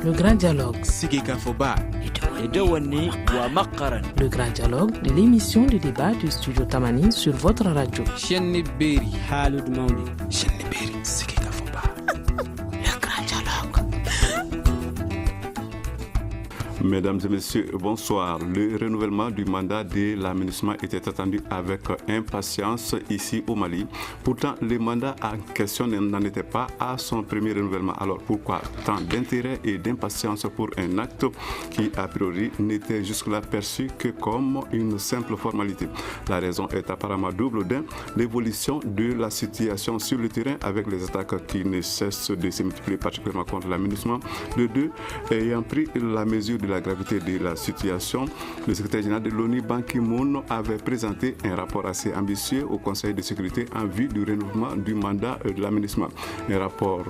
Le grand dialogue. Le grand dialogue de l'émission de débat du studio Tamani sur votre radio. Le grand dialogue. Mesdames et messieurs, bonsoir. Le renouvellement du mandat de l'aménagement était attendu avec impatience ici au Mali. Pourtant, le mandat en question n'en était pas à son premier renouvellement. Alors pourquoi tant d'intérêt et d'impatience pour un acte qui, a priori, n'était jusque-là perçu que comme une simple formalité? La raison est apparemment double. D'un, l'évolution de la situation sur le terrain avec les attaques qui ne cessent de se multiplier particulièrement contre l'aménagement. De deux, ayant pris la mesure de la gravité de la situation, le secrétaire général de l'ONU, Ban Ki-moon, avait présenté un rapport assez ambitieux au Conseil de sécurité en vue du renouvellement du mandat de l'aménagement. Un rapport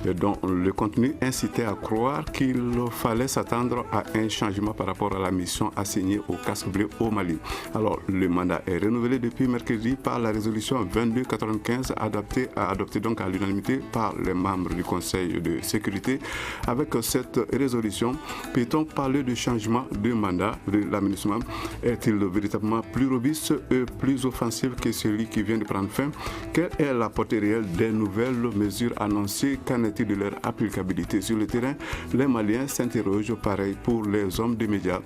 dont le contenu incitait à croire qu'il fallait s'attendre à un changement par rapport à la mission assignée au casque bleu au Mali. Alors, le mandat est renouvelé depuis mercredi par la résolution 2295 adoptée donc à l'unanimité par les membres du Conseil de sécurité. Avec cette résolution, peut-on parler de changement de mandat de l'aménagement? Est-il véritablement plus robuste et plus offensif que celui qui vient de prendre fin? Quelle est la portée réelle des nouvelles mesures annoncées? Qu'en est-il de leur applicabilité sur le terrain? Les Maliens s'interrogent, pareil pour les hommes des médias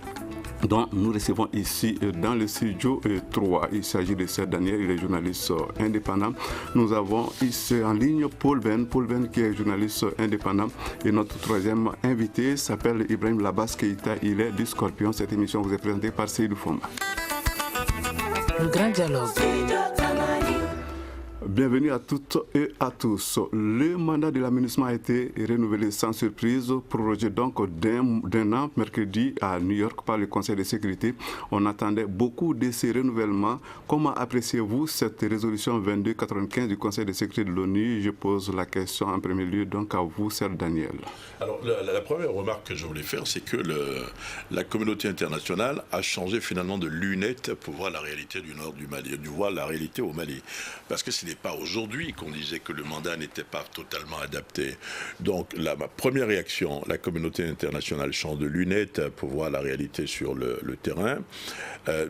dont nous recevons ici dans le studio 3. Il s'agit de Serge Daniel, il est journaliste indépendant. Nous avons ici en ligne Paul Ben qui est journaliste indépendant. Et notre troisième invité s'appelle Ibrahim Labas Keïta, il est du Scorpion. Cette émission vous est présentée par Seydou Fomba. Le grand dialogue. Bienvenue à toutes et à tous. Le mandat de l'aménagement a été renouvelé sans surprise, prorogé donc d'un an mercredi à New York par le Conseil de sécurité. On attendait beaucoup de ces renouvellements. Comment appréciez-vous cette résolution 2295 du Conseil de sécurité de l'ONU? Je pose la question en premier lieu donc à vous, Serge Daniel. Alors la première remarque que je voulais faire, c'est que la communauté internationale a changé finalement de lunettes pour voir la réalité du nord du Mali, voir la réalité au Mali. Parce que ce n'est pas aujourd'hui qu'on disait que le mandat n'était pas totalement adapté. Donc ma première réaction, la communauté internationale change de lunettes pour voir la réalité sur le terrain.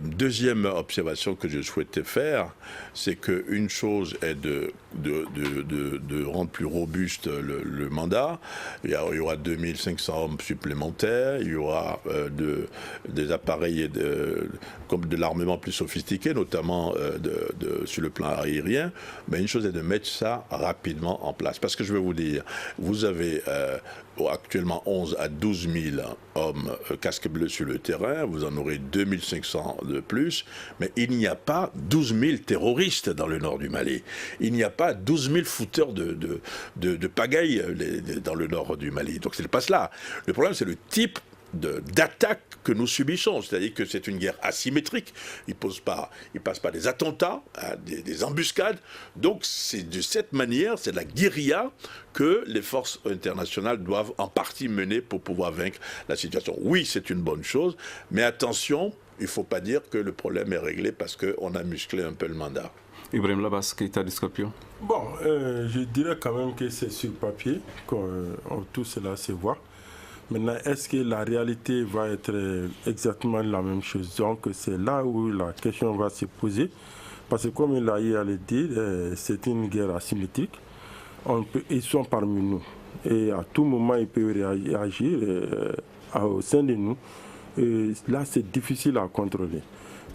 Deuxième observation que je souhaitais faire, c'est qu'une chose est de rendre plus robuste le mandat. Il y aura 2500 hommes supplémentaires, il y aura des appareils comme de l'armement plus sophistiqué, notamment sur le plan aérien. Mais une chose est de mettre ça rapidement en place. Parce que je vais vous dire, vous avez actuellement 11 à 12 000 hommes casques bleus sur le terrain, vous en aurez 2500 de plus, mais il n'y a pas 12 000 terroristes dans le nord du Mali. Il n'y a pas 12 000 fouteurs de pagaille dans le nord du Mali. Donc ce n'est pas cela. Le problème, c'est le type d'attaque que nous subissons, c'est-à-dire que c'est une guerre asymétrique, il passe pas des attentats, des embuscades, donc c'est de cette manière, c'est de la guérilla que les forces internationales doivent en partie mener pour pouvoir vaincre la situation. Oui, c'est une bonne chose, mais attention, il ne faut pas dire que le problème est réglé parce qu'on a musclé un peu le mandat. Ibrahim Labas Keïta du Scorpion. Bon, je dirais quand même que c'est sur papier que tout cela se voit. Maintenant, est-ce que la réalité va être exactement la même chose? Donc, c'est là où la question va se poser. Parce que, comme il a eu à le dire, c'est une guerre asymétrique. Ils sont parmi nous. Et à tout moment, ils peuvent réagir au sein de nous. Et là, c'est difficile à contrôler.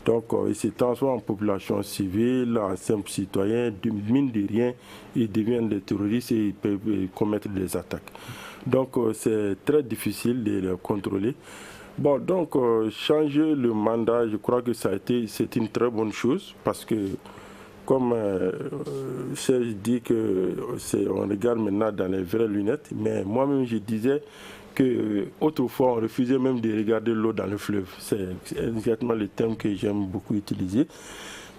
Donc, ils se transforment en population civile, en simples citoyens, mine de rien, ils deviennent des terroristes et ils peuvent commettre des attaques. Donc, c'est très difficile de le contrôler. Bon, donc, changer le mandat, je crois que c'est une très bonne chose parce que, comme Serge dit on regarde maintenant dans les vraies lunettes, mais moi-même, je disais qu'autrefois, on refusait même de regarder l'eau dans le fleuve. C'est exactement le terme que j'aime beaucoup utiliser.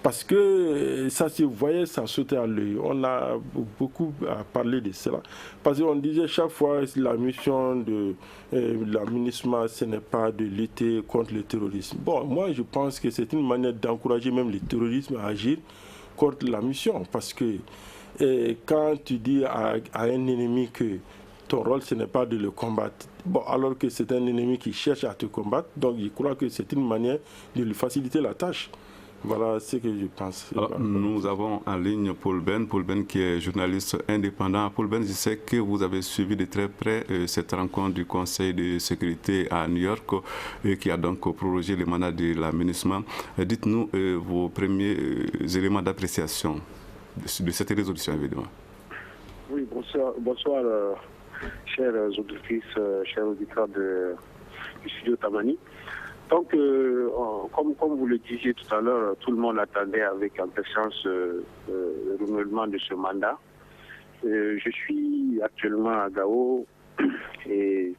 Parce que ça se voyait, ça sautait à l'œil. On a beaucoup parlé de cela. Parce qu'on disait chaque fois la mission de l'aménagement, ce n'est pas de lutter contre le terrorisme. Bon, moi je pense que c'est une manière d'encourager même le terrorisme à agir contre la mission. Parce que quand tu dis à un ennemi que ton rôle, ce n'est pas de le combattre. Bon, alors que c'est un ennemi qui cherche à te combattre, donc je crois que c'est une manière de lui faciliter la tâche. Voilà ce que je pense. Alors, nous avons en ligne Paul Ben qui est journaliste indépendant. Paul Ben, je sais que vous avez suivi de très près cette rencontre du Conseil de sécurité à New York qui a donc prorogé le mandat de la MINUSMA. Dites-nous vos premiers éléments d'appréciation de cette résolution, évidemment. Oui, bonsoir chers auditrices, chers auditeurs du studio Tamani. Donc, comme vous le disiez tout à l'heure, tout le monde attendait avec impatience le renouvellement de ce mandat. Je suis actuellement à Gao et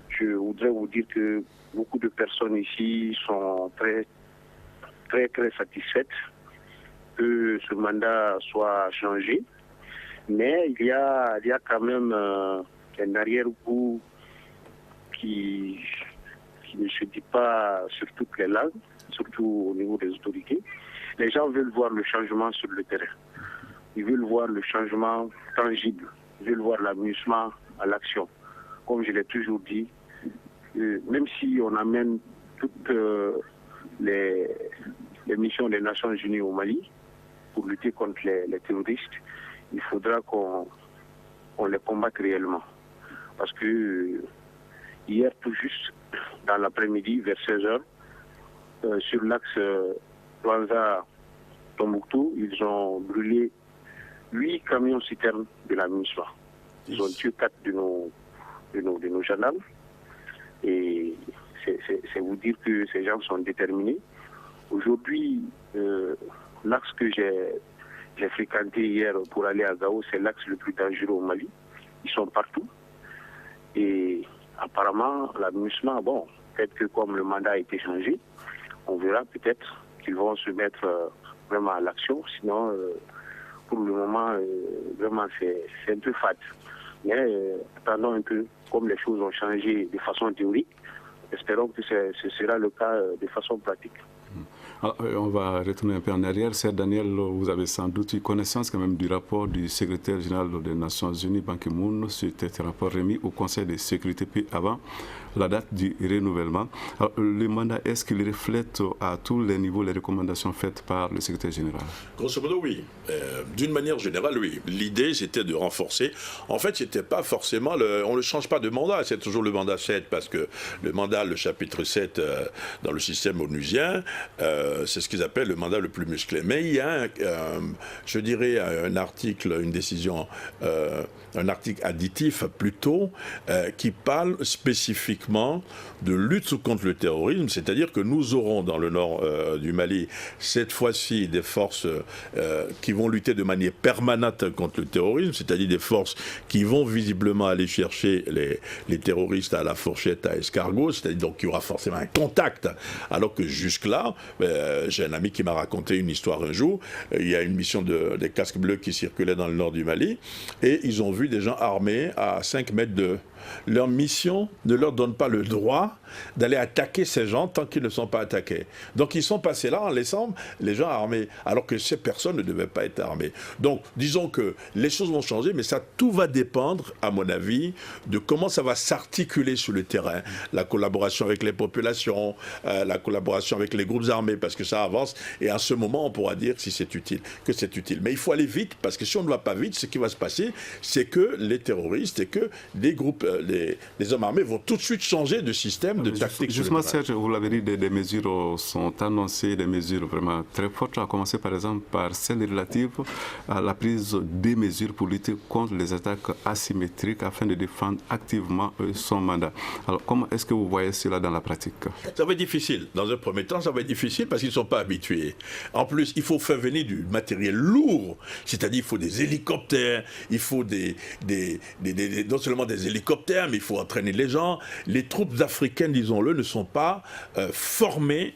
je voudrais vous dire que beaucoup de personnes ici sont très, très, très satisfaites que ce mandat soit changé. Mais il y a quand même un arrière-goût qui ne se dit pas sur toutes les langues, surtout au niveau des autorités. Les gens veulent voir le changement sur le terrain. Ils veulent voir le changement tangible. Ils veulent voir l'amusement à l'action. Comme je l'ai toujours dit, même si on amène toutes les missions des Nations Unies au Mali pour lutter contre les terroristes, il faudra qu'on les combatte réellement. Parce que hier, tout juste, dans l'après-midi, vers 16h, sur l'axe Luanza-Tombouctou, ils ont brûlé 8 camions-citernes de la MINUSMA. Ils ont tué 4 de nos gendarmes. Et c'est vous dire que ces gens sont déterminés. Aujourd'hui, l'axe que j'ai fréquenté hier pour aller à Gao, c'est l'axe le plus dangereux au Mali. Ils sont partout. Et apparemment, la MINUSMA, bon, peut-être que comme le mandat a été changé, on verra peut-être qu'ils vont se mettre vraiment à l'action. Sinon, pour le moment, vraiment, c'est un peu fade. Mais attendons un peu, comme les choses ont changé de façon théorique, espérons que ce sera le cas de façon pratique. Alors, on va retourner un peu en arrière. C'est Daniel, vous avez sans doute eu connaissance quand même du rapport du secrétaire général des Nations Unies, Ban Ki-moon, sur cet rapport remis au Conseil de sécurité puis avant la date du renouvellement. Alors, le mandat, est-ce qu'il reflète à tous les niveaux les recommandations faites par le secrétaire général? Grosso modo, oui. D'une manière générale, oui. L'idée, c'était de renforcer. En fait, c'était pas forcément on ne change pas de mandat. C'est toujours le mandat 7 parce que le chapitre 7 dans le système onusien, c'est ce qu'ils appellent le mandat le plus musclé. Mais il y a, je dirais, un article, une décision, un article additif plutôt, qui parle spécifiquement de lutte contre le terrorisme, c'est-à-dire que nous aurons dans le nord du Mali, cette fois-ci, des forces qui vont lutter de manière permanente contre le terrorisme, c'est-à-dire des forces qui vont visiblement aller chercher les terroristes à la fourchette, à escargot, c'est-à-dire donc qu'il y aura forcément un contact, alors que jusque-là, j'ai un ami qui m'a raconté une histoire un jour, il y a une mission des casques bleus qui circulait dans le nord du Mali, et ils ont vu des gens armés à 5 mètres de... Leur mission ne leur donne pas le droit d'aller attaquer ces gens tant qu'ils ne sont pas attaqués. Donc ils sont passés là en laissant les gens armés, alors que ces personnes ne devaient pas être armées. Donc disons que les choses vont changer, mais ça tout va dépendre, à mon avis, de comment ça va s'articuler sur le terrain. La collaboration avec les populations, la collaboration avec les groupes armés, parce que ça avance, et à ce moment on pourra dire si c'est utile, que c'est utile. Mais il faut aller vite, parce que si on ne va pas vite, ce qui va se passer, c'est que les terroristes et que les groupes, les hommes armés vont tout de suite changer de système, de tactique. Justement, Serge, vous l'avez dit, des mesures sont annoncées, des mesures vraiment très fortes, à commencer par exemple par celles relatives à la prise des mesures pour lutter contre les attaques asymétriques afin de défendre activement son mandat. Alors, comment est-ce que vous voyez cela dans la pratique? Ça va être difficile. Dans un premier temps, ça va être difficile parce qu'ils ne sont pas habitués. En plus, il faut faire venir du matériel lourd, c'est-à-dire il faut des hélicoptères, il faut non seulement des hélicoptères, mais il faut entraîner les gens. les troupes africaines, disons-le, ne sont pas formées,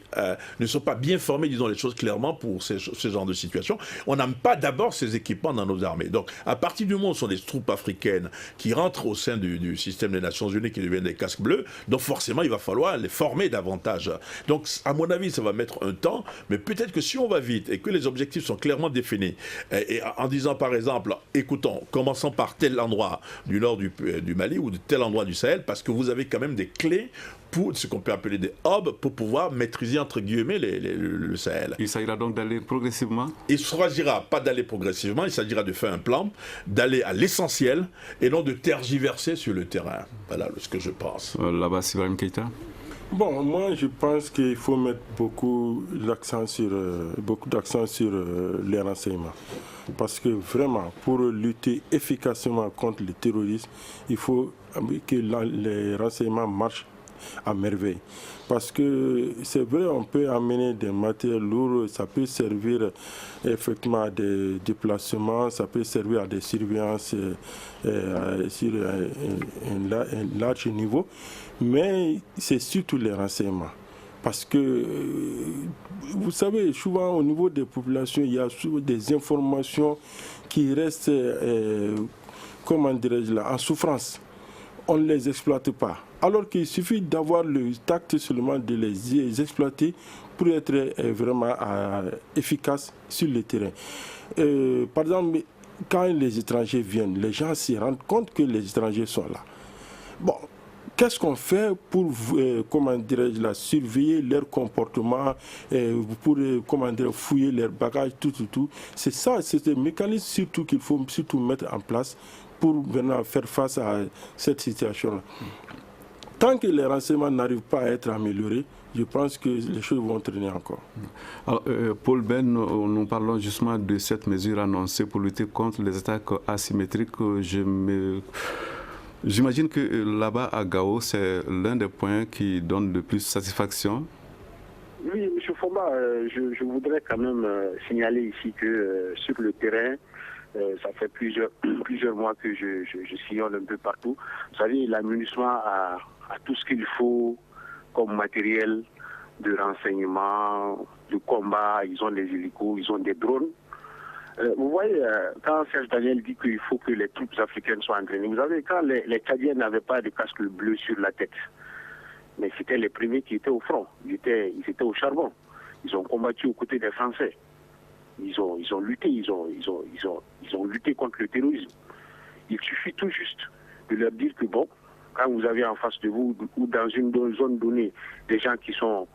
ne sont pas bien formées, disons les choses clairement, pour ce genre de situation. On n'a pas d'abord ces équipements dans nos armées. Donc, à partir du moment où ce sont des troupes africaines qui rentrent au sein du système des Nations Unies, qui deviennent des casques bleus, donc forcément, il va falloir les former davantage. Donc, à mon avis, ça va mettre un temps, mais peut-être que si on va vite et que les objectifs sont clairement définis, et en disant par exemple, écoutons, commençons par tel endroit du nord du Mali ou de tel endroit du Sahel, parce que vous avez quand même des clés pour ce qu'on peut appeler des hubs pour pouvoir maîtriser entre guillemets le Sahel. Il s'agira donc d'aller progressivement? Il ne s'agira pas d'aller progressivement, il s'agira de faire un plan, d'aller à l'essentiel et non de tergiverser sur le terrain. Voilà ce que je pense. Là-bas, Ibrahim Keïta? Bon, moi je pense qu'il faut mettre beaucoup d'accent sur les renseignements. Parce que vraiment, pour lutter efficacement contre le terrorisme, il faut que les renseignements marchent à merveille. Parce que c'est vrai, on peut amener des matériels lourds, ça peut servir effectivement à des déplacements, ça peut servir à des surveillances sur un large niveau, mais c'est surtout les renseignements. Parce que, vous savez, souvent au niveau des populations, il y a souvent des informations qui restent, comment dirais-je là, en souffrance. On ne les exploite pas. Alors qu'il suffit d'avoir le tact seulement de les exploiter pour être vraiment efficace sur le terrain. Par exemple, quand les étrangers viennent, les gens se rendent compte que les étrangers sont là. Bon, qu'est-ce qu'on fait pour, comment dirais-je là, surveiller leur comportement, pour, comment dire, fouiller leurs bagages, tout. C'est ça, c'est des mécanismes surtout qu'il faut surtout mettre en place pour maintenant faire face à cette situation-là. Tant que les renseignements n'arrivent pas à être améliorés, je pense que les choses vont traîner encore. Alors, Paul Ben, nous parlons justement de cette mesure annoncée pour lutter contre les attaques asymétriques. J'imagine que là-bas à Gao, c'est l'un des points qui donne le plus satisfaction. Oui, M. Fomba, je voudrais quand même signaler ici que sur le terrain, ça fait plusieurs mois que je sillonne un peu partout. Vous savez, la MINUSMA a tout ce qu'il faut comme matériel de renseignement, de combat. Ils ont des hélicos, ils ont des drones. Vous voyez, quand Serge Daniel dit qu'il faut que les troupes africaines soient entraînées, vous savez, quand les Tchadiens n'avaient pas de casque bleu sur la tête, mais c'était les premiers qui étaient au front, ils étaient au charbon. Ils ont combattu aux côtés des Français. Ils ont lutté, ils ont lutté contre le terrorisme. Il suffit tout juste de leur dire que bon, quand vous avez en face de vous ou dans une zone donnée des gens qui sont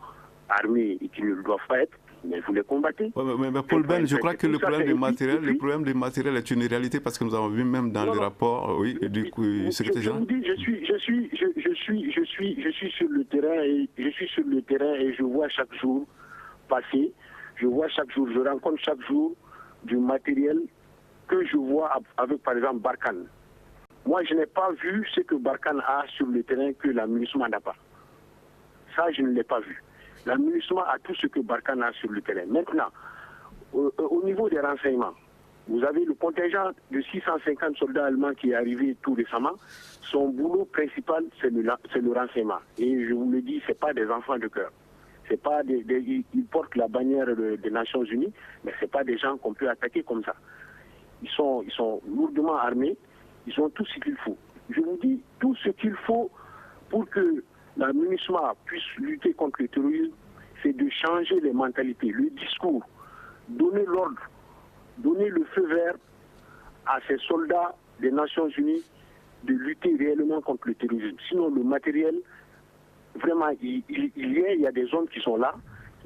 armés et qui ne le doivent pas être, mais vous les combattez. Mais Paul Ben, je crois que le problème du matériel est une réalité parce que nous avons vu même dans les rapports, oui, du secrétaire général. Je suis sur le terrain et je vois chaque jour passer. Je rencontre chaque jour du matériel que je vois avec, par exemple, Barkhane. Moi, je n'ai pas vu ce que Barkhane a sur le terrain que la MINUSMA n'a pas. Ça, je ne l'ai pas vu. La MINUSMA a tout ce que Barkhane a sur le terrain. Maintenant, au niveau des renseignements, vous avez le contingent de 650 soldats allemands qui est arrivé tout récemment. Son boulot principal, c'est le renseignement. Et je vous le dis, ce n'est pas des enfants de cœur. C'est pas ils portent la bannière des Nations Unies, mais ce n'est pas des gens qu'on peut attaquer comme ça. Ils sont lourdement armés, ils ont tout ce qu'il faut. Je vous dis, tout ce qu'il faut pour que la MINUSMA puisse lutter contre le terrorisme, c'est de changer les mentalités, le discours, donner l'ordre, donner le feu vert à ces soldats des Nations Unies de lutter réellement contre le terrorisme. Sinon, le matériel, vraiment, il y a des zones qui sont là,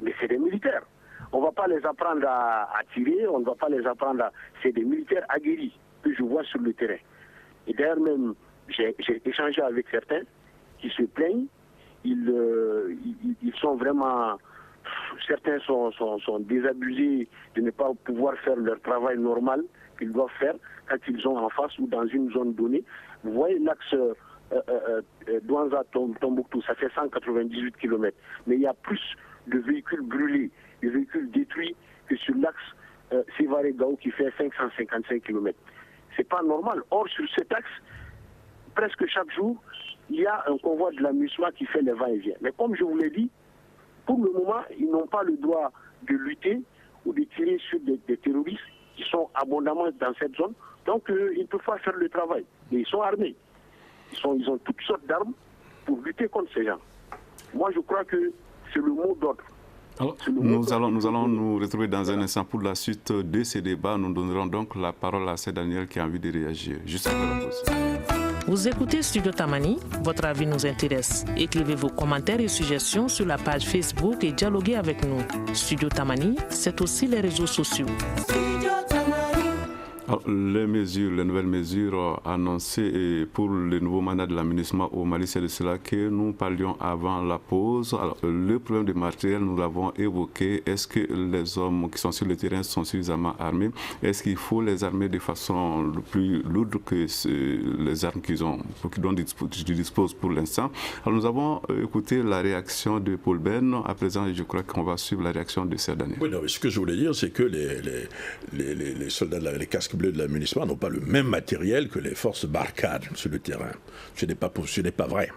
mais c'est des militaires. On ne va pas les apprendre à tirer, on ne va pas les apprendre à... C'est des militaires aguerris que je vois sur le terrain. Et d'ailleurs même, j'ai échangé avec certains qui se plaignent. Ils sont vraiment... Certains sont désabusés de ne pas pouvoir faire leur travail normal qu'ils doivent faire quand ils sont en face ou dans une zone donnée. Vous voyez l'axe Douanza-Tombouctou, ça fait 198 km. Mais il y a plus de véhicules brûlés, de véhicules détruits que sur l'axe Sévaré-Gao qui fait 555 km. C'est pas normal. Or, sur cet axe, presque chaque jour, il y a un convoi de la MINUSMA qui fait les va-et-vient. Mais comme je vous l'ai dit, pour le moment, ils n'ont pas le droit de lutter ou de tirer sur des terroristes qui sont abondamment dans cette zone. Donc, ils ne peuvent pas faire le travail. Mais ils sont armés. Ils ont toutes sortes d'armes pour lutter contre ces gens. Moi, je crois que c'est le mot d'ordre. Alors, nous allons nous retrouver dans un instant pour la suite de ces débats. Nous donnerons donc la parole à C. Daniel qui a envie de réagir. Juste après la pause. Vous écoutez Studio Tamani, votre avis nous intéresse. Écrivez vos commentaires et suggestions sur la page Facebook et dialoguez avec nous. Studio Tamani, c'est aussi les réseaux sociaux. Alors, les nouvelles mesures annoncées pour le nouveau mandat de la MINUSMA au Mali, c'est de cela que nous parlions avant la pause. Alors, le problème de matériel, nous l'avons évoqué. Est-ce que les hommes qui sont sur le terrain sont suffisamment armés? Est-ce qu'il faut les armer de façon plus lourde que les armes dont ils disposent pour l'instant? Alors, nous avons écouté la réaction de Paul Ben. À présent, je crois qu'on va suivre la réaction de C. Daniel. Oui, non, mais ce que je voulais dire, c'est que les soldats, les casques bleus de la MINUSMA n'ont pas le même matériel que les forces Barkhane sur le terrain. Ce n'est pas vrai.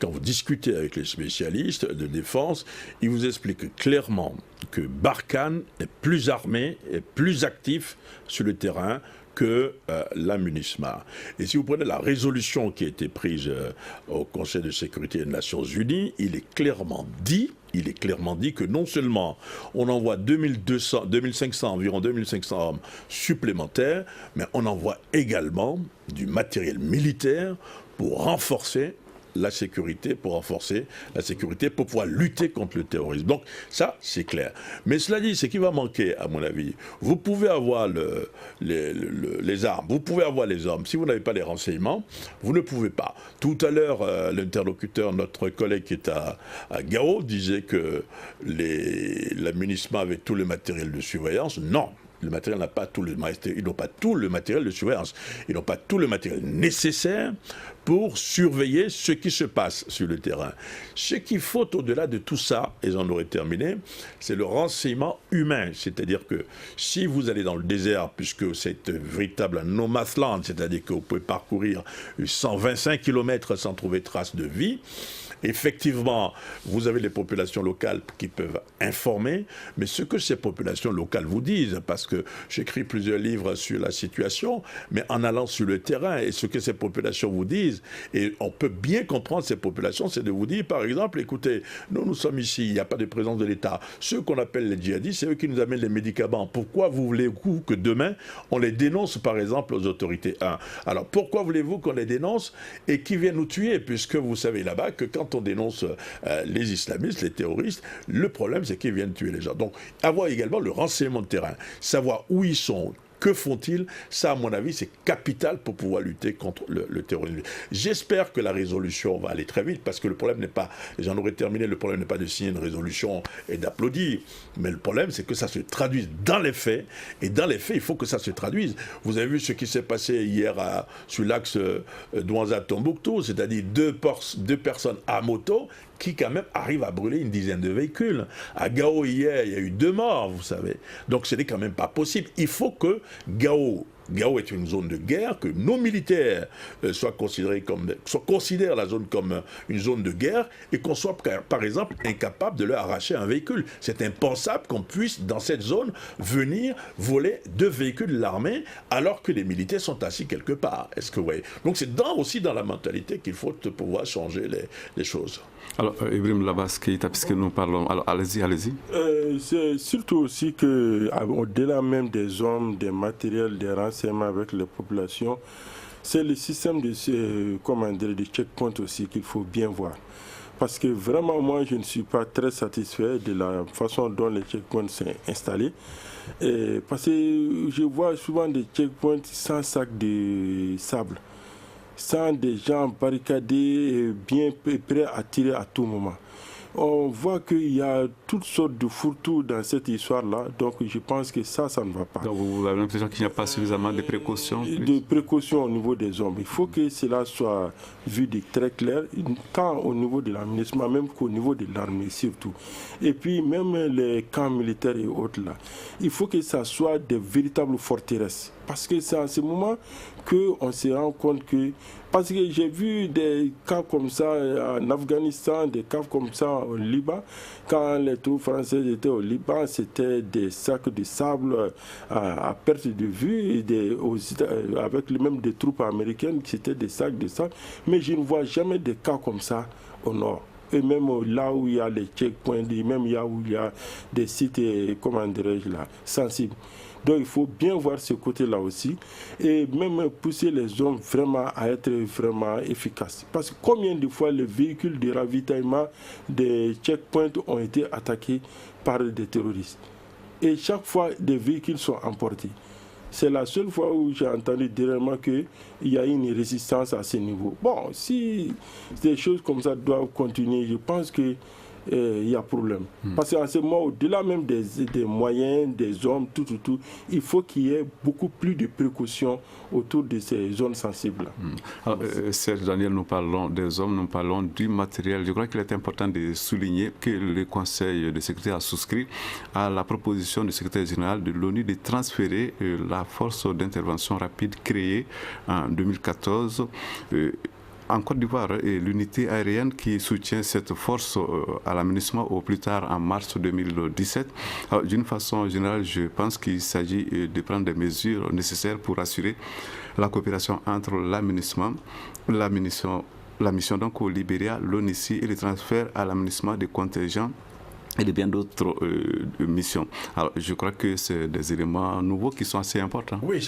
Quand vous discutez avec les spécialistes de défense, ils vous expliquent clairement que Barkhane est plus armé et plus actif sur le terrain que la MINUSMA. Et si vous prenez la résolution qui a été prise au Conseil de sécurité des Nations Unies, il est clairement dit que non seulement on envoie environ 2500 hommes supplémentaires, mais on envoie également du matériel militaire pour renforcer la sécurité, pour pouvoir lutter contre le terrorisme. Donc ça, c'est clair. Mais cela dit, ce qui va manquer, à mon avis, vous pouvez avoir les armes, vous pouvez avoir les hommes. Si vous n'avez pas les renseignements, vous ne pouvez pas. Tout à l'heure, l'interlocuteur, notre collègue qui est à Gao, disait que la MINUSMA avait tout le matériel de surveillance. Non. Le matériel ils n'ont pas tout le matériel de surveillance. Ils n'ont pas tout le matériel nécessaire pour surveiller ce qui se passe sur le terrain. Ce qu'il faut au-delà de tout ça, et j'en aurais terminé, c'est le renseignement humain. C'est-à-dire que si vous allez dans le désert, puisque c'est véritable no man's land, c'est-à-dire que vous pouvez parcourir 125 km sans trouver trace de vie, effectivement, vous avez les populations locales qui peuvent informer, mais ce que ces populations locales vous disent, parce que j'écris plusieurs livres sur la situation, mais en allant sur le terrain, et ce que ces populations vous disent, et on peut bien comprendre ces populations, c'est de vous dire, par exemple, écoutez, nous sommes ici, il n'y a pas de présence de l'État. Ceux qu'on appelle les djihadistes, c'est eux qui nous amènent les médicaments. Pourquoi voulez-vous que demain, on les dénonce, par exemple, aux autorités 1? Alors, pourquoi voulez-vous qu'on les dénonce et qu'ils viennent nous tuer? Puisque vous savez là-bas que quand on dénonce les islamistes, les terroristes, le problème c'est qu'ils viennent tuer les gens. Donc avoir également le renseignement de terrain, savoir où ils sont, que font-ils, ça à mon avis c'est capital pour pouvoir lutter contre le terrorisme. J'espère que la résolution va aller très vite parce que le problème n'est pas, j'en aurais terminé, le problème n'est pas de signer une résolution et d'applaudir, mais le problème c'est que ça se traduise dans les faits, et dans les faits il faut que ça se traduise. Vous avez vu ce qui s'est passé hier sur l'axe Douanza-Tombouctou, c'est-à-dire deux personnes à moto qui quand même arrivent à brûler une dizaine de véhicules. À Gao hier, il y a eu 2 morts, vous savez. Donc ce n'est quand même pas possible. Il faut que Gao est une zone de guerre, que nos militaires considèrent la zone comme une zone de guerre et qu'on soit, par exemple, incapable de leur arracher un véhicule. C'est impensable qu'on puisse, dans cette zone, venir voler 2 véhicules de l'armée alors que les militaires sont assis quelque part. Est-ce que vous voyez? Donc c'est aussi dans la mentalité qu'il faut pouvoir changer les choses. Alors, Ibrahim Labaski, puisque nous parlons, alors allez-y. C'est surtout aussi qu'au-delà même des hommes, des matériels, des renseignements avec les populations, c'est le système de checkpoint aussi qu'il faut bien voir. Parce que vraiment, moi, je ne suis pas très satisfait de la façon dont les checkpoints sont installés. Parce que je vois souvent des checkpoints sans sac de sable, sans des gens barricadés, bien prêts à tirer à tout moment. On voit qu'il y a toutes sortes de fourre-tout dans cette histoire-là, donc je pense que ça ne va pas. Donc vous avez l'impression qu'il n'y a pas suffisamment de précautions? De précautions au niveau des hommes. Il faut que cela soit vu de très clair, tant au niveau de la MINUSMA, même qu'au niveau de l'armée surtout. Et puis même les camps militaires et autres là. Il faut que ça soit des véritables forteresses. parce que c'est en ce moment qu'on se rend compte que... Parce que j'ai vu des cas comme ça en Afghanistan, des cas comme ça au Liban. Quand les troupes françaises étaient au Liban, c'était des sacs de sable à perte de vue, avec même des troupes américaines, c'était des sacs de sable. Mais je ne vois jamais de cas comme ça au nord. Et même là où il y a les checkpoints, même là où il y a des sites, comment dirais-je là, sensibles. Donc il faut bien voir ce côté-là aussi et même pousser les hommes vraiment à être vraiment efficaces. Parce que combien de fois les véhicules de ravitaillement des checkpoints ont été attaqués par des terroristes. Et chaque fois, des véhicules sont emportés. C'est la seule fois où j'ai entendu directement qu'il y a une résistance à ce niveau. Bon, si des choses comme ça doivent continuer, je pense que il y a problème. Parce qu'en ce moment, au-delà même des moyens, des hommes, tout, il faut qu'il y ait beaucoup plus de précautions autour de ces zones sensibles. Alors, Serge Daniel, nous parlons des hommes, nous parlons du matériel. Je crois qu'il est important de souligner que le Conseil de sécurité a souscrit à la proposition du secrétaire général de l'ONU de transférer la force d'intervention rapide créée en 2014 en Côte d'Ivoire et l'unité aérienne qui soutient cette force à la MINUSMA au plus tard en mars 2017. D'une façon générale, je pense qu'il s'agit de prendre des mesures nécessaires pour assurer la coopération entre la MINUSMA, la mission donc au Libéria, l'ONICI et le transfert à la MINUSMA des contingents et de bien d'autres missions. Alors, je crois que c'est des éléments nouveaux qui sont assez importants. Oui,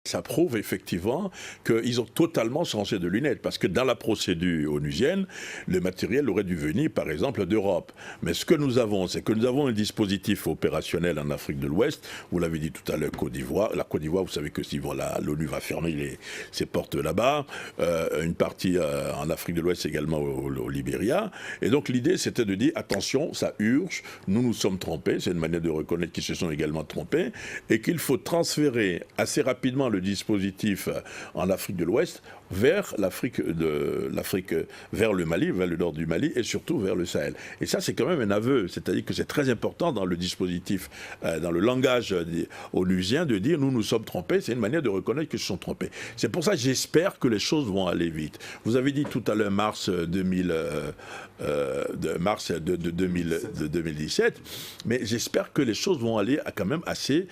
ça prouve effectivement qu'ils ont totalement changé de lunettes, parce que dans la procédure onusienne, le matériel aurait dû venir par exemple d'Europe. Mais ce que nous avons, c'est que nous avons un dispositif opérationnel en Afrique de l'Ouest, vous l'avez dit tout à l'heure, Côte d'Ivoire. La Côte d'Ivoire, vous savez que si l'ONU va fermer ses portes là-bas, une partie en Afrique de l'Ouest également au Libéria. Et donc l'idée c'était de dire attention, ça urge, nous nous sommes trompés, c'est une manière de reconnaître qu'ils se sont également trompés, et qu'il faut transférer assez rapidement le dispositif en Afrique de l'Ouest vers vers le Mali, vers le nord du Mali et surtout vers le Sahel. Et ça, c'est quand même un aveu, c'est-à-dire que c'est très important dans le dispositif, dans le langage onusien, de dire nous nous sommes trompés. C'est une manière de reconnaître qu'ils se sont trompés. C'est pour ça que j'espère que les choses vont aller vite. Vous avez dit tout à l'heure mars 2017, mais j'espère que les choses vont aller quand même assez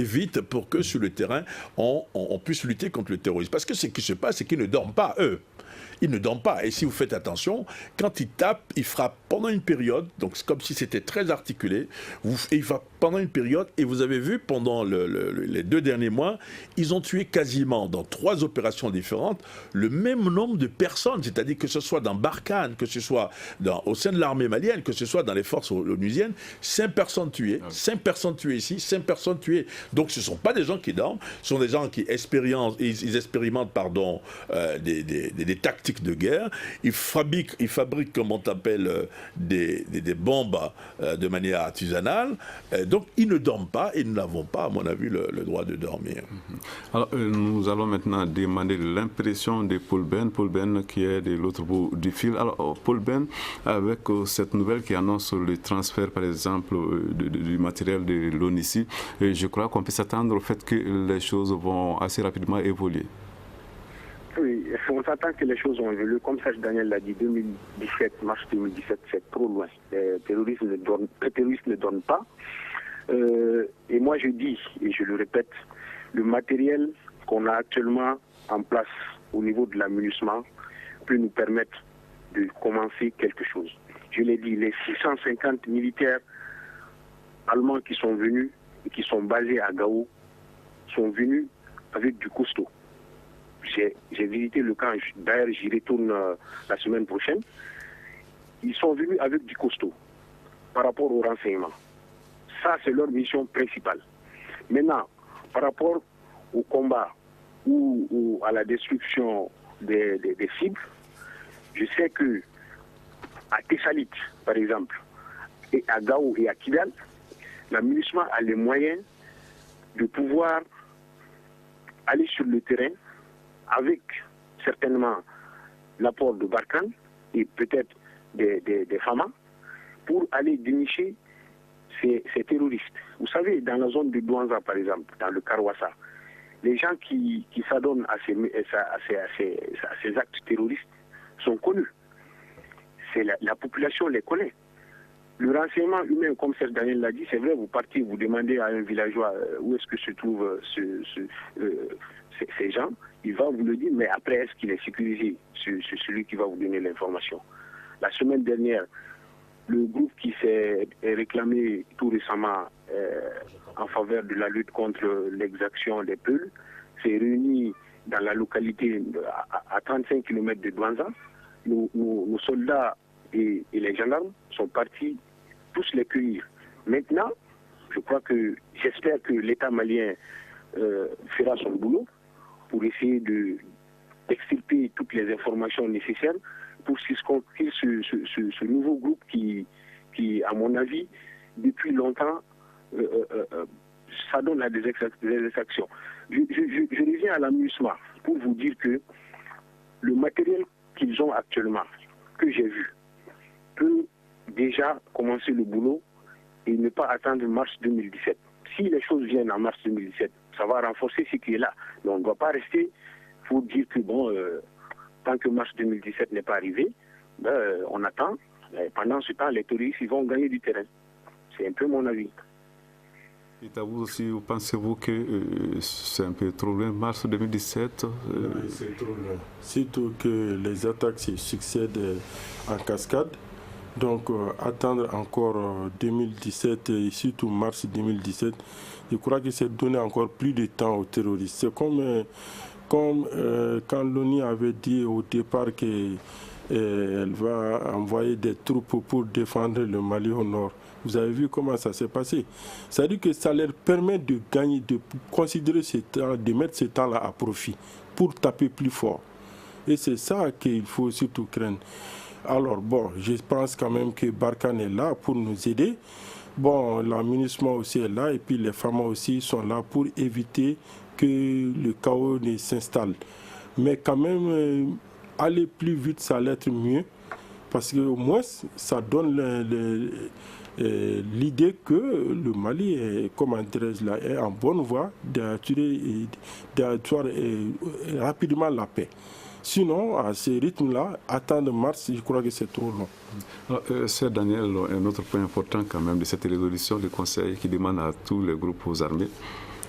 vite pour que sur le terrain on puisse lutter contre le terrorisme. Parce que ce qui se passe, c'est qu'ils ne dorment pas, eux. Ils ne dorment pas. Et si vous faites attention, quand ils tapent, ils frappent pendant une période, donc c'est comme si c'était très articulé, ils frappent pendant une période, et vous avez vu pendant les 2 derniers mois, ils ont tué quasiment dans 3 opérations différentes le même nombre de personnes, c'est-à-dire que ce soit dans Barkhane, que ce soit au sein de l'armée malienne, que ce soit dans les forces onusiennes, 5 personnes tuées, 5 personnes tuées ici, 5 personnes tuées. Donc ce ne sont pas des gens qui dorment, ce sont des gens qui expérimentent des tactiques de guerre, ils fabriquent comme on appelle, des bombes de manière artisanale. Donc, ils ne dorment pas et nous n'avons pas, à mon avis, le droit de dormir. Alors, nous allons maintenant demander l'impression de Paul Ben qui est de l'autre bout du fil. Alors, Paul Ben, avec cette nouvelle qui annonce le transfert, par exemple, du matériel de l'ONICI, je crois qu'on peut s'attendre au fait que les choses vont assez rapidement évoluer. Oui, on s'attend que les choses vont évoluer. Comme Serge Daniel l'a dit, mars 2017, c'est trop loin. Les terroristes ne dorment pas. Et moi je dis, et je le répète, le matériel qu'on a actuellement en place au niveau de la MINUSMA peut nous permettre de commencer quelque chose. Je l'ai dit, les 650 militaires allemands qui sont venus et qui sont basés à Gao sont venus avec du costaud. J'ai visité le camp, d'ailleurs j'y retourne la semaine prochaine. Ils sont venus avec du costaud par rapport au renseignement. Ça, c'est leur mission principale. Maintenant, par rapport au combat ou à la destruction des cibles, je sais que à Tessalit, par exemple, et à Gao et à Kidal, la MINUSMA a les moyens de pouvoir aller sur le terrain avec certainement l'apport de Barkhane et peut-être des FAMA pour aller dénicher ces terroristes. Vous savez, dans la zone de Douanza, par exemple, dans le Karouassa, les gens qui s'adonnent à ces actes terroristes sont connus. La population les connaît. Le renseignement humain, comme Serge Daniel l'a dit, c'est vrai, vous partez, vous demandez à un villageois où est-ce que se trouvent ces gens, il va vous le dire, mais après, est-ce qu'il est sécurisé? C'est celui qui va vous donner l'information. La semaine dernière, le groupe qui s'est réclamé tout récemment en faveur de la lutte contre l'exaction des Peuls s'est réuni dans la localité à 35 km de Douanza. Nos soldats et les gendarmes sont partis tous les cueillir. Maintenant, j'espère que l'État malien fera son boulot pour essayer d'extirper toutes les informations nécessaires pour circonscrire ce nouveau groupe qui, à mon avis, depuis longtemps, ça donne à des exactions. Je reviens à l'amusement pour vous dire que le matériel qu'ils ont actuellement, que j'ai vu, peut déjà commencer le boulot et ne pas attendre mars 2017. Si les choses viennent en mars 2017, ça va renforcer ce qui est là. Mais on ne doit pas rester pour dire que tant que mars 2017 n'est pas arrivé, on attend. Et pendant ce temps, les touristes ils vont gagner du terrain. C'est un peu mon avis. Et à vous aussi, pensez-vous que c'est un peu trop loin, mars 2017 Oui, c'est trop loin. Surtout que les attaques se succèdent en cascade. Donc, attendre encore 2017 et surtout mars 2017, je crois que c'est donner encore plus de temps aux terroristes. C'est comme quand l'ONU avait dit au départ qu'elle va envoyer des troupes pour défendre le Mali au nord. Vous avez vu comment ça s'est passé. C'est-à-dire que ça leur permet de gagner, de considérer ce temps, de mettre ce temps-là à profit pour taper plus fort. Et c'est ça qu'il faut surtout craindre. Alors je pense quand même que Barkhane est là pour nous aider. La MINUSMA aussi est là et puis les FAMA aussi sont là pour éviter que le chaos ne s'installe. Mais quand même, aller plus vite, ça allait être mieux parce qu'au moins, ça donne l'idée que le Mali est en bonne voie d'assurer rapidement la paix. Sinon, à ce rythme-là, attendre mars, je crois que c'est trop long. C'est Daniel, un autre point important quand même de cette résolution du Conseil qui demande à tous les groupes armés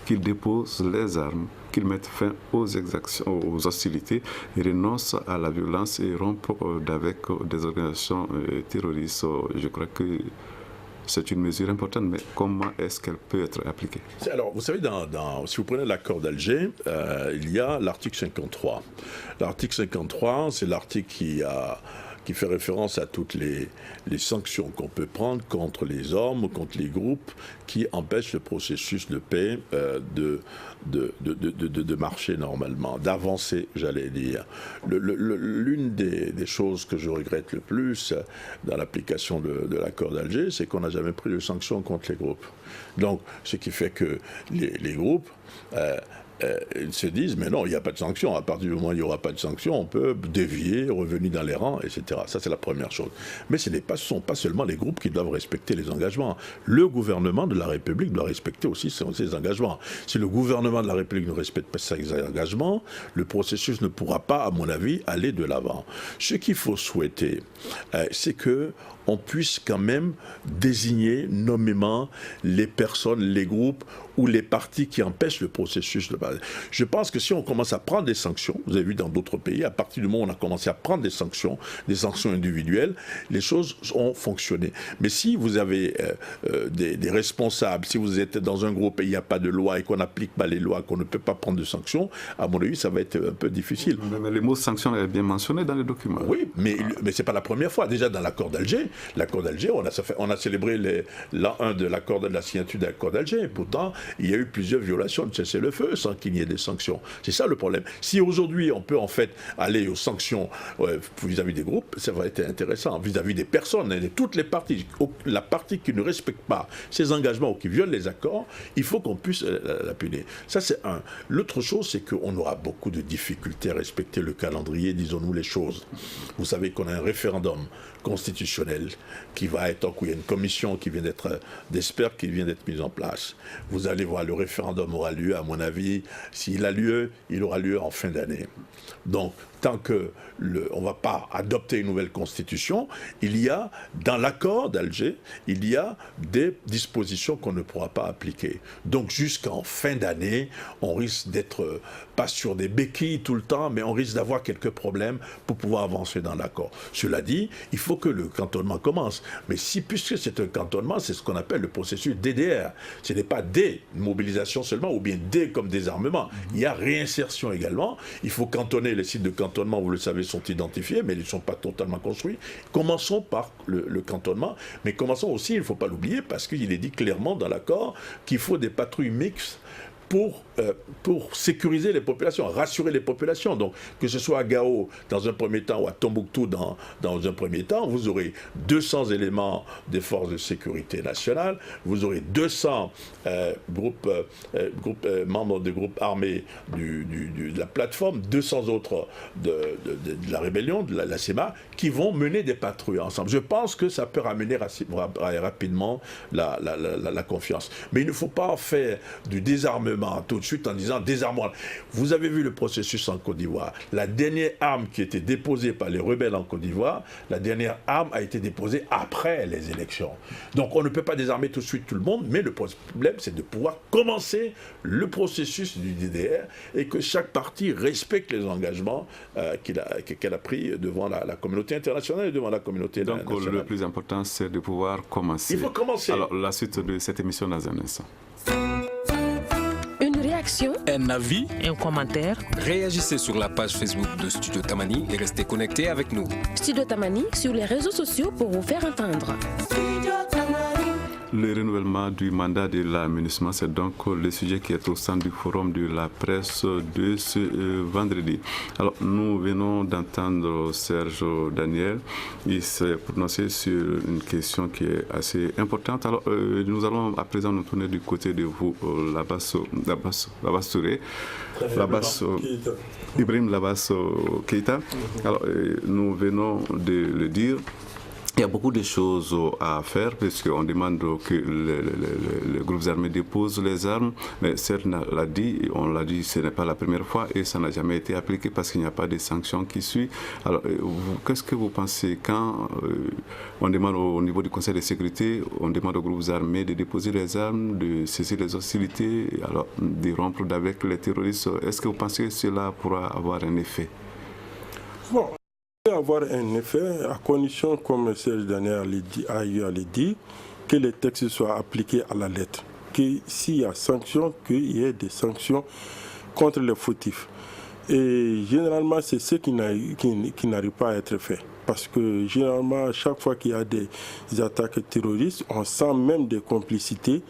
qu'ils déposent les armes, qu'ils mettent fin aux exactions, aux hostilités, et renoncent à la violence et rompent avec des organisations terroristes. Je crois que c'est une mesure importante, mais comment est-ce qu'elle peut être appliquée? Alors, vous savez, si vous prenez l'accord d'Alger, il y a l'article 53. L'article 53, c'est l'article qui fait référence à toutes les sanctions qu'on peut prendre contre les hommes, contre les groupes qui empêchent le processus de paix de marcher normalement, d'avancer, j'allais dire. L'une des choses que je regrette le plus dans l'application de l'accord d'Alger, c'est qu'on n'a jamais pris de sanctions contre les groupes. Donc, ce qui fait que les groupes ils se disent, mais non, il n'y a pas de sanctions. À partir du moment où il n'y aura pas de sanctions, on peut dévier, revenir dans les rangs, etc. Ça, c'est la première chose. Mais ce ne sont pas seulement les groupes qui doivent respecter les engagements. Le gouvernement de la République doit respecter aussi ses engagements. Si le gouvernement de la République ne respecte pas ses engagements, le processus ne pourra pas, à mon avis, aller de l'avant. Ce qu'il faut souhaiter, c'est qu'on puisse quand même désigner nommément les personnes, les groupes ou les partis qui empêchent le processus de base. Je pense que si on commence à prendre des sanctions, vous avez vu dans d'autres pays, à partir du moment où on a commencé à prendre des sanctions individuelles, les choses ont fonctionné. Mais si vous avez des responsables, si vous êtes dans un groupe et il n'y a pas de loi et qu'on n'applique pas les lois, qu'on ne peut pas prendre de sanctions, à mon avis, ça va être un peu difficile. Mais le mot sanction est bien mentionné dans les documents. Oui, mais ce n'est pas la première fois. Déjà dans l'accord d'Alger, on a célébré l'an 1 de la signature de l'accord d'Alger. Pourtant, il y a eu plusieurs violations de cessez-le-feu sans qu'il y ait des sanctions. C'est ça le problème. Si aujourd'hui on peut en fait aller aux sanctions vis-à-vis des groupes, ça va être intéressant. Vis-à-vis des personnes, de toutes les parties, la partie qui ne respecte pas ses engagements ou qui viole les accords, il faut qu'on puisse la punir. Ça c'est un. L'autre chose, c'est qu'on aura beaucoup de difficultés à respecter le calendrier, disons-nous les choses. Vous savez qu'on a un référendum constitutionnel qui va être, où il y a une commission qui vient d'experts qui vient d'être mise en place. Vous allez voir, le référendum aura lieu, à mon avis, s'il a lieu, il aura lieu en fin d'année. Donc, tant que on ne va pas adopter une nouvelle constitution, il y a, dans l'accord d'Alger, il y a des dispositions qu'on ne pourra pas appliquer. Donc, jusqu'en fin d'année, on risque d'être pas sur des béquilles tout le temps, mais on risque d'avoir quelques problèmes pour pouvoir avancer dans l'accord. Cela dit, il faut que le cantonnement commence. Mais puisque c'est un cantonnement, c'est ce qu'on appelle le processus DDR. Ce n'est pas démobilisation seulement, ou bien dé comme désarmement. Il y a réinsertion également. Il faut cantonner les sites de cantonnement, vous le savez, sont identifiés, mais ils ne sont pas totalement construits. Commençons par le cantonnement, mais commençons aussi, il ne faut pas l'oublier, parce qu'il est dit clairement dans l'accord qu'il faut des patrouilles mixtes pour sécuriser les populations, rassurer les populations. Donc, que ce soit à Gao dans un premier temps ou à Tombouctou dans un premier temps, vous aurez 200 éléments des forces de sécurité nationale, vous aurez 200 membres de groupes armés de la plateforme, 200 autres de la rébellion, de la SEMA, qui vont mener des patrouilles ensemble. Je pense que ça peut ramener rapidement la confiance. Mais il ne faut pas en faire du désarmement tout de suite en disant désarmement. Vous avez vu le processus en Côte d'Ivoire. La dernière arme qui a été déposée par les rebelles en Côte d'Ivoire, la dernière arme a été déposée après les élections. Donc on ne peut pas désarmer tout de suite tout le monde, mais le problème c'est de pouvoir commencer le processus du DDR et que chaque parti respecte les engagements qu'elle a pris devant la communauté internationale et devant la communauté nationale. Donc le plus important c'est de pouvoir commencer. Il faut commencer. Alors la suite de cette émission dans un instant. Un avis, un commentaire. Réagissez sur la page Facebook de Studio Tamani et restez connectés avec nous. Studio Tamani sur les réseaux sociaux pour vous faire entendre. Le renouvellement du mandat de la MINUSMA, c'est donc le sujet qui est au centre du forum de la presse de ce vendredi. Alors, nous venons d'entendre Serge Daniel. Il s'est prononcé sur une question qui est assez importante. Alors, nous allons à présent nous tourner du côté de vous, Ibrahim Labas Keïta. Alors, nous venons de le dire. Il y a beaucoup de choses à faire puisqu'on demande que les groupes armés déposent les armes, mais certes, on l'a dit, ce n'est pas la première fois et ça n'a jamais été appliqué parce qu'il n'y a pas de sanctions qui suivent. Alors, qu'est-ce que vous pensez quand on demande au niveau du Conseil de sécurité, on demande aux groupes armés de déposer les armes, de cesser les hostilités, alors de rompre avec les terroristes? Est-ce que vous pensez que cela pourra avoir un effet? Bon. Avoir un effet à condition, comme Serge Daniel a eu à le dire, que les textes soient appliqués à la lettre. Que s'il y a sanctions, qu'il y ait des sanctions contre les fautifs. Et généralement, c'est ce qui n'arrive pas à être fait. Parce que généralement, chaque fois qu'il y a des attaques terroristes, on sent même des complicités.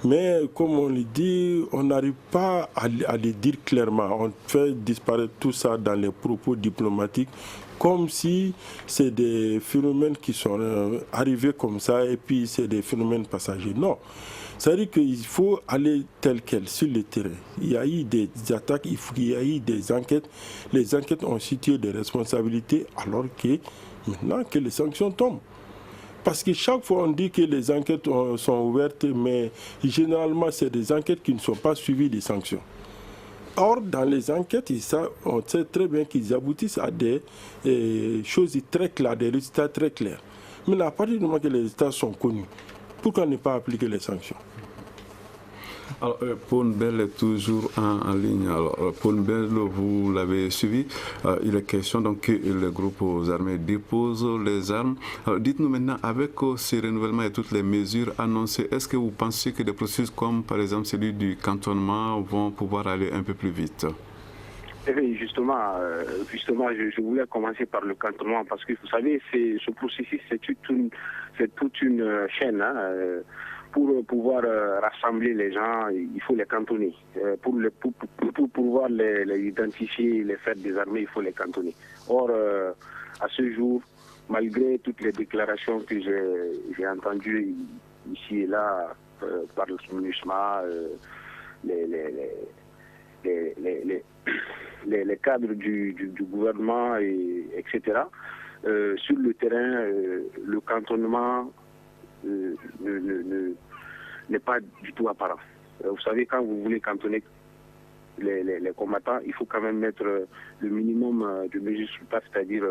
Mais comme on le dit, on n'arrive pas à le dire clairement. On fait disparaître tout ça dans les propos diplomatiques, comme si c'est des phénomènes qui sont arrivés comme ça et puis c'est des phénomènes passagers. Non. C'est-à-dire qu'il faut aller tel quel sur le terrain. Il y a eu des attaques, il y a eu des enquêtes. Les enquêtes ont situé des responsabilités alors que maintenant que les sanctions tombent. Parce que chaque fois on dit que les enquêtes sont ouvertes, mais généralement c'est des enquêtes qui ne sont pas suivies des sanctions. Or, dans les enquêtes, on sait très bien qu'ils aboutissent à des choses très claires, des résultats très clairs. Mais à partir du moment que les résultats sont connus, pourquoi ne pas appliquer les sanctions? Alors, Paul Bell est toujours en ligne. Alors, Paul Bell, vous l'avez suivi. Il est question donc que les groupes armés déposent les armes. Alors, dites-nous maintenant, avec ce renouvellement et toutes les mesures annoncées, est-ce que vous pensez que des processus comme, par exemple, celui du cantonnement vont pouvoir aller un peu plus vite? Oui, justement, je voulais commencer par le cantonnement parce que vous savez, ce processus, c'est toute une chaîne. Pour pouvoir rassembler les gens, il faut les cantonner. Pour pouvoir les identifier, les faire désarmer, il faut les cantonner. Or, à ce jour, malgré toutes les déclarations que j'ai entendues ici et là par le MINUSMA, les cadres du gouvernement, etc., sur le terrain, le cantonnement n'est pas du tout apparent. Vous savez, quand vous voulez cantonner les combattants, il faut quand même mettre le minimum de mesures sur place, c'est-à-dire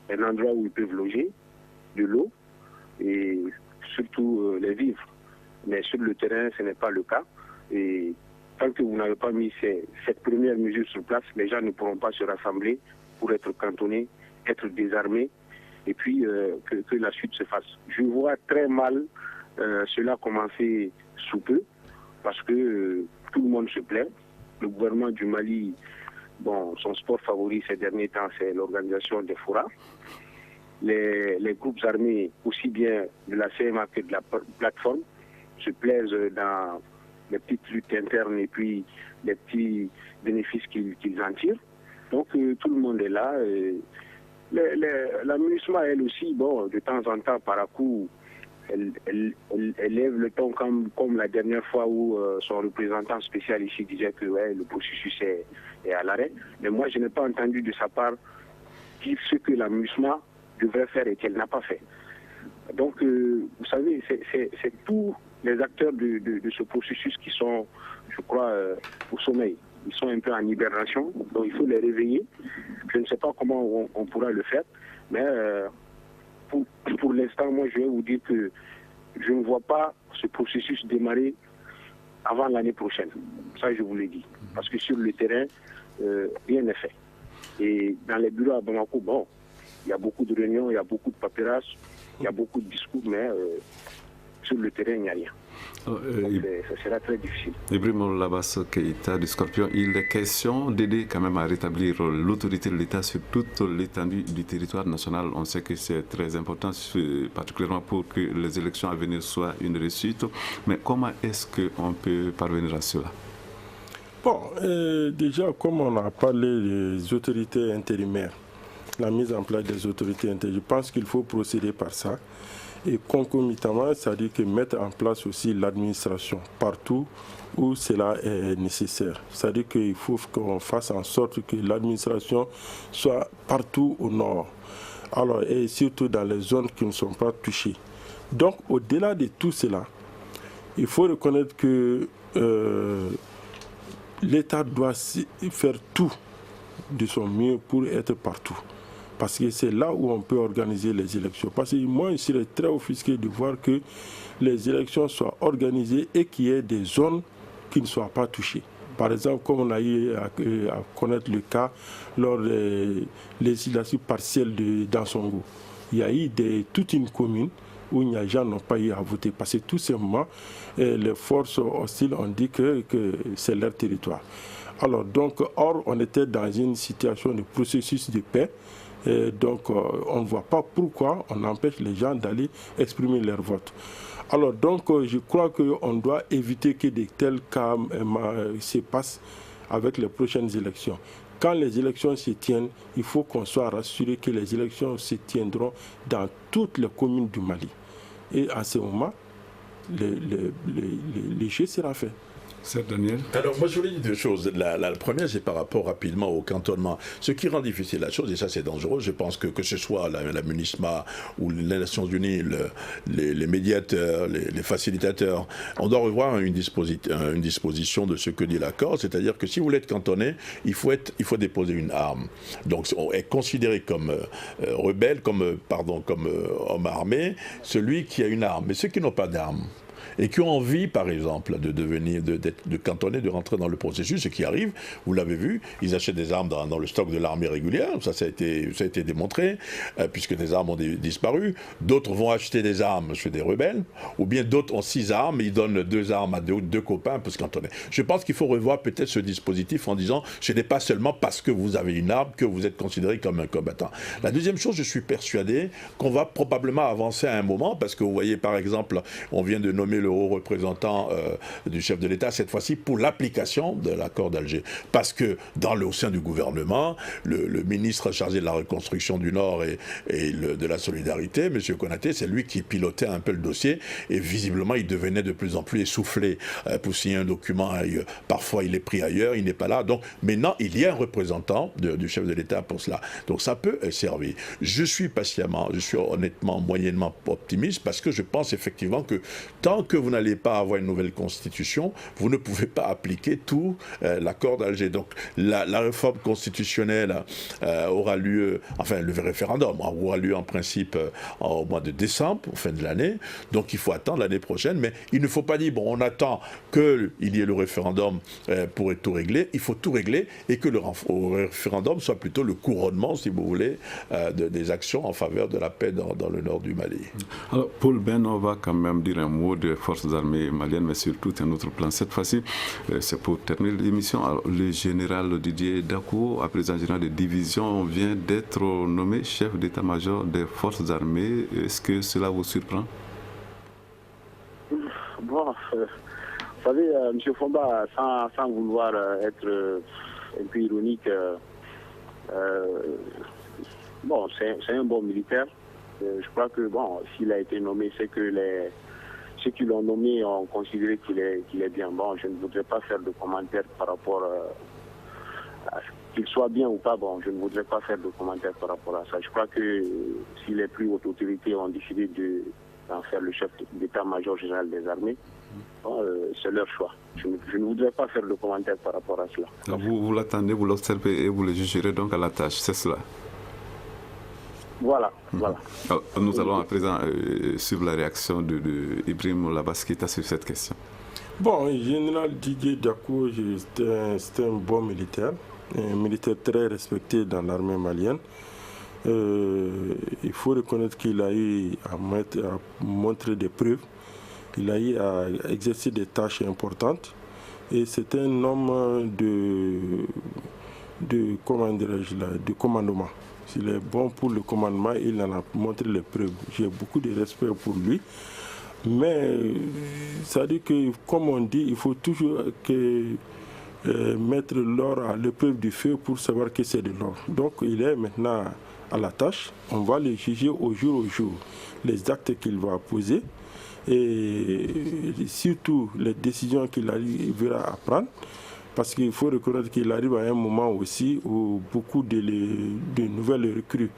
un endroit où ils peuvent loger, de l'eau et surtout les vivres. Mais sur le terrain, ce n'est pas le cas. Et tant que vous n'avez pas mis cette première mesure sur place, les gens ne pourront pas se rassembler pour être cantonnés, être désarmés, et puis que la suite se fasse. Je vois très mal cela commencer sous peu, parce que tout le monde se plaint. Le gouvernement du Mali, bon, son sport favori ces derniers temps, c'est l'organisation des forats. Les groupes armés, aussi bien de la CMA que de la plateforme, se plaisent dans les petites luttes internes et puis les petits bénéfices qu'ils en tirent. Donc tout le monde est là. La MINUSMA, elle aussi, bon, de temps en temps, par à coup, elle lève le ton comme la dernière fois où son représentant spécial ici disait que ouais, le processus est à l'arrêt. Mais moi, je n'ai pas entendu de sa part dire ce que la MINUSMA devrait faire et qu'elle n'a pas fait. Donc, vous savez, c'est tous les acteurs de ce processus qui sont, je crois, au sommeil. Ils sont un peu en hibernation, donc il faut les réveiller. Je ne sais pas comment on pourra le faire, mais pour l'instant, moi, je vais vous dire que je ne vois pas ce processus démarrer avant l'année prochaine. Ça, je vous l'ai dit. Parce que sur le terrain, rien n'est fait. Et dans les bureaux à Bamako, bon, il y a beaucoup de réunions, il y a beaucoup de paperasse, il y a beaucoup de discours, mais sur le terrain, il n'y a rien. Donc, ça sera très difficile. Ibrahim Labas Keïta du Scorpion, il est question d'aider quand même à rétablir l'autorité de l'État sur toute l'étendue du territoire national. On sait que c'est très important, particulièrement pour que les élections à venir soient une réussite. Mais comment est-ce qu'on peut parvenir à cela? Bon, déjà, comme on a parlé des autorités intérimaires, la mise en place des autorités intérieures, je pense qu'il faut procéder par ça. Et concomitamment, c'est-à-dire que mettre en place aussi l'administration partout où cela est nécessaire. C'est-à-dire qu'il faut qu'on fasse en sorte que l'administration soit partout au nord. Alors, et surtout dans les zones qui ne sont pas touchées. Donc, au-delà de tout cela, il faut reconnaître que l'État doit faire tout de son mieux pour être partout. Parce que c'est là où on peut organiser les élections. Parce que moi, je serais très offusqué de voir que les élections soient organisées et qu'il y ait des zones qui ne soient pas touchées. Par exemple, comme on a eu à connaître le cas lors des législatives partielles d'Ansongo. Il y a eu toute une commune où les gens n'ont pas eu à voter. Parce que tout simplement, les forces hostiles ont dit que c'est leur territoire. Alors donc, or, on était dans une situation de processus de paix. Et donc, on ne voit pas pourquoi on empêche les gens d'aller exprimer leur vote. Alors, donc, je crois qu'on doit éviter que de tels cas se passent avec les prochaines élections. Quand les élections se tiennent, il faut qu'on soit rassuré que les élections se tiendront dans toutes les communes du Mali. Et à ce moment, le jeu sera fait. C'est Daniel. Alors, moi, je voulais dire deux choses. La première, c'est par rapport rapidement au cantonnement. Ce qui rend difficile la chose, et ça, c'est dangereux, je pense que ce soit la MINUSMA ou les Nations Unies, les médiateurs, les facilitateurs, on doit revoir une disposition de ce que dit l'accord, c'est-à-dire que si vous voulez être cantonné, il faut déposer une arme. Donc, on est considéré comme rebelle, comme homme armé, celui qui a une arme. Mais ceux qui n'ont pas d'arme, et qui ont envie, par exemple, de cantonner, de rentrer dans le processus, ce qui arrive, vous l'avez vu, ils achètent des armes dans le stock de l'armée régulière, ça a été démontré, puisque des armes ont disparu. D'autres vont acheter des armes chez des rebelles, ou bien d'autres ont 6 armes, et ils donnent 2 armes à deux copains pour se cantonner. Je pense qu'il faut revoir peut-être ce dispositif en disant, ce n'est pas seulement parce que vous avez une arme que vous êtes considéré comme un combattant. La deuxième chose, je suis persuadé qu'on va probablement avancer à un moment, parce que vous voyez, par exemple, on vient de nommer le haut représentant du chef de l'État, cette fois-ci pour l'application de l'accord d'Alger. Parce que au sein du gouvernement, le ministre chargé de la reconstruction du Nord et de la solidarité, M. Konaté, c'est lui qui pilotait un peu le dossier et visiblement il devenait de plus en plus essoufflé pour signer un document. Parfois il est pris ailleurs, il n'est pas là. Donc maintenant il y a un représentant du chef de l'État pour cela. Donc ça peut servir. Je suis honnêtement moyennement optimiste parce que je pense effectivement que tant que vous n'allez pas avoir une nouvelle constitution, vous ne pouvez pas appliquer tout l'accord d'Alger. Donc la réforme constitutionnelle aura lieu, enfin le référendum aura lieu en principe au mois de décembre, au fin de l'année. Donc il faut attendre l'année prochaine, mais il ne faut pas dire, bon, on attend qu'il y ait le référendum pour tout régler. Il faut tout régler et que le référendum soit plutôt le couronnement, si vous voulez, des actions en faveur de la paix dans le nord du Mali. Alors, Paul Ben, on va quand même dire un mot des forces armées maliennes, mais surtout un autre plan. Cette fois-ci, c'est pour terminer l'émission. Alors, le général Didier Dako, à présent général de division, vient d'être nommé chef d'état-major des forces armées. Est-ce que cela vous surprend? Bon, vous savez, M. Fomba, sans vouloir être un peu ironique, bon, c'est un bon militaire. Je crois que, bon, s'il a été nommé, c'est que ceux qui l'ont nommé ont considéré qu'il est bien. Bon, je ne voudrais pas faire de commentaires par rapport à qu'il soit bien ou pas. Bon, je ne voudrais pas faire de commentaires par rapport à ça. Je crois que si les plus hautes autorités ont décidé d'en faire le chef d'état-major général des armées, bon, c'est leur choix. Je ne voudrais pas faire de commentaires par rapport à cela. Vous l'attendez, vous l'observez et vous le jugerez donc à la tâche, c'est cela? Voilà. Alors, nous allons à présent suivre la réaction de Ibrahim Labaskita sur cette question. Bon, le général Didier Dako, c'était un bon militaire, un militaire très respecté dans l'armée malienne. Il faut reconnaître qu'il a eu à montrer des preuves, il a eu à exercer des tâches importantes et c'est un homme de commandement. S'il est bon pour le commandement, il en a montré les preuves. J'ai beaucoup de respect pour lui. Mais ça dit que, comme on dit, il faut toujours mettre l'or à l'épreuve du feu pour savoir que c'est de l'or. Donc il est maintenant à la tâche. On va le juger au jour, les actes qu'il va poser et surtout les décisions qu'il arrivera à prendre. Parce qu'il faut reconnaître qu'il arrive à un moment aussi où beaucoup de nouvelles recrues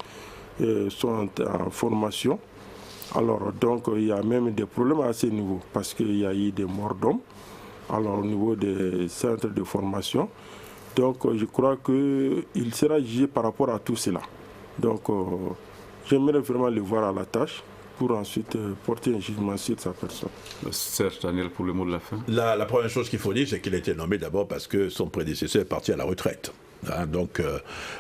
sont en formation. Alors donc il y a même des problèmes à ce niveau parce qu'il y a eu des morts d'hommes au niveau des centres de formation. Donc je crois qu'il sera jugé par rapport à tout cela. Donc j'aimerais vraiment le voir à la tâche pour ensuite porter un jugement sur sa personne. Serge Daniel, pour le mot de la fin. La première chose qu'il faut dire, c'est qu'il a été nommé d'abord parce que son prédécesseur est parti à la retraite. Donc,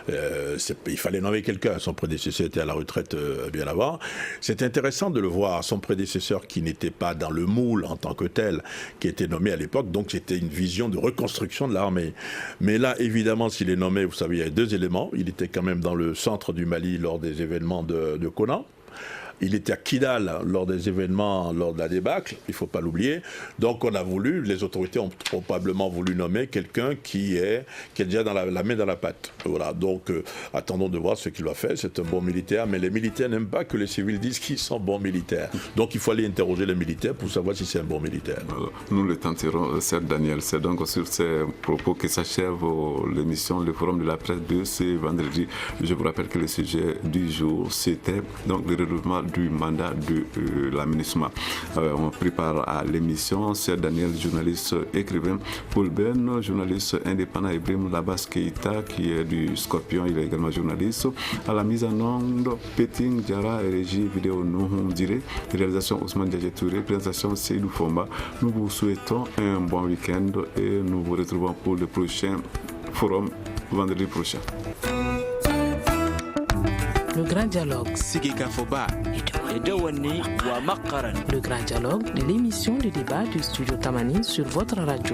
il fallait nommer quelqu'un. Son prédécesseur était à la retraite bien avant. C'est intéressant de le voir, son prédécesseur qui n'était pas dans le moule en tant que tel, qui était nommé à l'époque. Donc, c'était une vision de reconstruction de l'armée. Mais là, évidemment, s'il est nommé, vous savez, il y a deux éléments. Il était quand même dans le centre du Mali lors des événements de Conan. Il était à Kidal lors des événements, lors de la débâcle, il ne faut pas l'oublier. Donc on a voulu, les autorités ont probablement voulu nommer quelqu'un qui est déjà dans la main dans la pâte. Voilà, donc attendons de voir ce qu'il va faire. C'est un bon militaire, mais les militaires n'aiment pas que les civils disent qu'ils sont bons militaires. Donc il faut aller interroger les militaires pour savoir si c'est un bon militaire. Nous le tenterons, Serge Daniel. C'est donc sur ces propos que s'achève l'émission, le forum de la presse de ce vendredi. Je vous rappelle que le sujet du jour, c'était donc le renouvellement du mandat de la MINUSMA. On prépare à l'émission, c'est Daniel, journaliste écrivain, Paul Ben, journaliste indépendant, Ibrahim Labaskita qui est du Scorpion, il est également journaliste. À la mise en onde, Peting Diara et régie vidéo Nouhum Diré, réalisation Ousmane Diadjetouré, présentation Seydou Fomba. Nous vous souhaitons un bon week-end et nous vous retrouvons pour le prochain forum vendredi prochain. Le Grand Dialogue. Le Grand Dialogue, l'émission de débat du Studio Tamani sur votre radio.